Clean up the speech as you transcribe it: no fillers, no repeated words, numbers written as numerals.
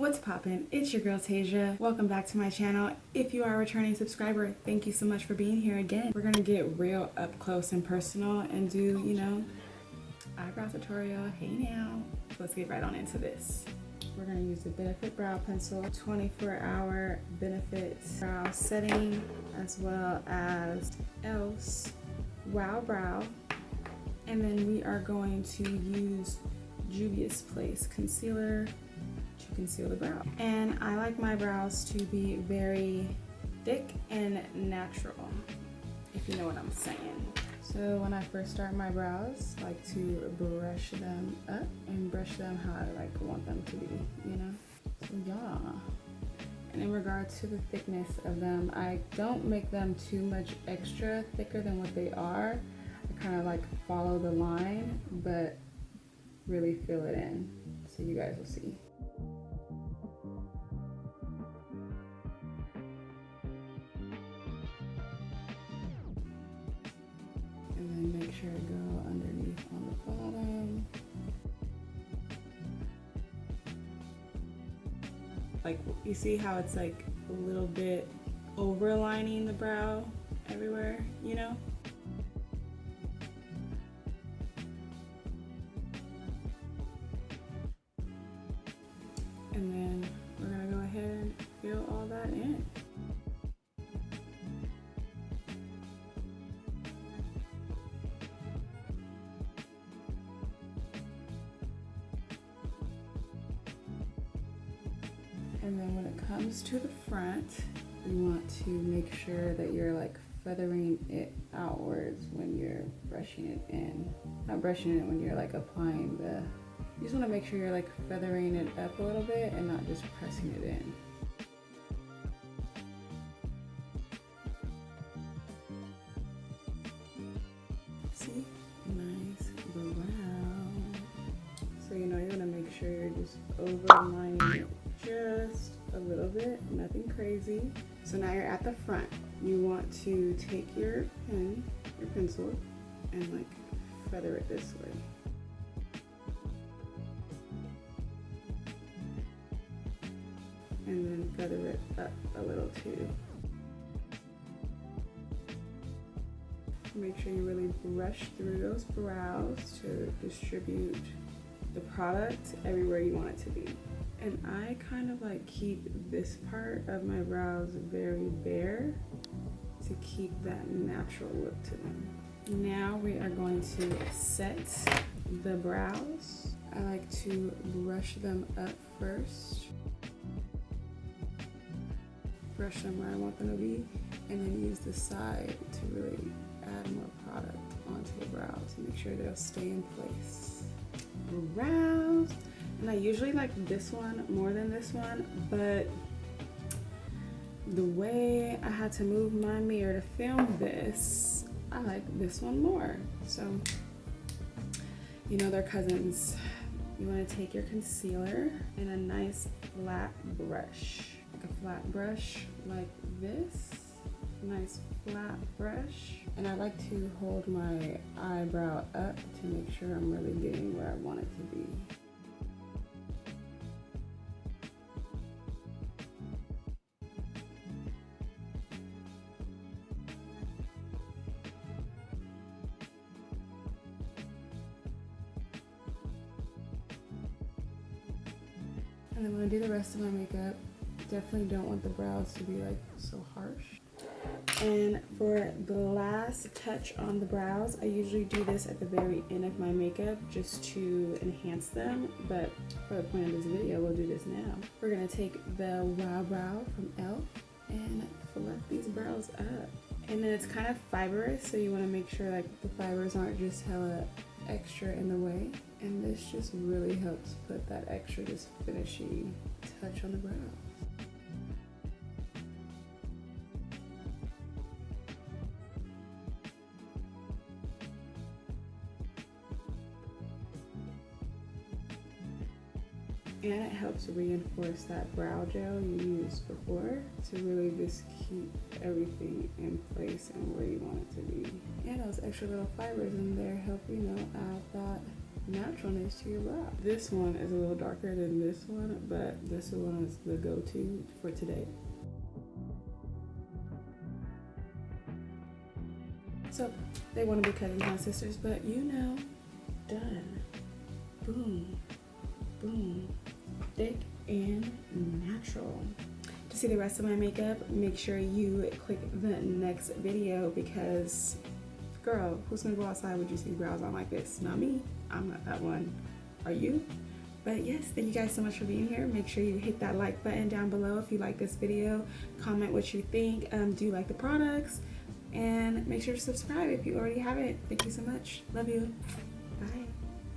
What's poppin'? It's your girl Taejha. Welcome back to my channel. If you are a returning subscriber, thank you so much for being here again. We're gonna get real up close and personal and do, eyebrow tutorial. Hey now. Let's get right on into this. We're gonna use the Benefit Brow Pencil, 24-hour Benefit Brow Setting, as well as Else Wow Brow. And then we are going to use Juvia's Place Concealer to conceal the brow. And I like my brows to be very thick and natural, if you know what I'm saying. So when I first start my brows, I like to brush them up and brush them how I want them to be, So yeah. And in regard to the thickness of them, I don't make them too much extra thicker than what they are. I kind of follow the line, but really fill it in. So you guys will see. And then make sure to go underneath on the bottom. You see how it's a little bit overlining the brow everywhere, And then we're gonna go ahead and fill all that in. And then when it comes to the front, you want to make sure that you're feathering it outwards when you're brushing it in. Not brushing it when you're applying the, you just want to make sure you're feathering it up a little bit and not just pressing it in. See? Nice brow. So you're going to make sure you're just overlining it just a little bit, nothing crazy. So now you're at the front. You want to take your pen, your pencil, and feather it this way. And then feather it up a little too. Make sure you really brush through those brows to distribute the product everywhere you want it to be. And I kind of keep this part of my brows very bare to keep that natural look to them. Now we are going to set the brows. I like to brush them up first. Brush them where I want them to be, and then use the side to really add more product onto the brows to make sure they'll stay in place. Brows. And I usually like this one more than this one, but the way I had to move my mirror to film this, I like this one more. So, they're cousins. You want to take your concealer and a nice flat brush. A flat brush like this. Nice flat brush. And I like to hold my eyebrow up to make sure I'm really getting where I want it to be. And then when I do the rest of my makeup, definitely don't want the brows to be so harsh. And for the last touch on the brows, I usually do this at the very end of my makeup just to enhance them, but for the point of this video, we'll do this now. We're gonna take the Wow Brow from e.l.f. and fluff these brows up. And then it's kind of fibrous, so you wanna make sure the fibers aren't just hella extra in the way. And this just really helps put that extra just finishing touch on the brow. And it helps reinforce that brow gel you used before to really just keep everything in place and where you want it to be. And those extra little fibers in there help, add that naturalness to your brow. This one is a little darker than this one, but this one is the go-to for today. So they want to be cousins and sisters, but you know, done. Boom, boom, thick and natural. To see the rest of my makeup, make sure you click the next video because, girl, who's gonna go outside with juicy brows on like this? Not me. I'm not that one. Are you? But yes, thank you guys so much for being here. Make sure you hit that like button down below if you like this video. Comment what you think. Do you like the products? And make sure to subscribe if you already haven't. Thank you so much. Love you. Bye.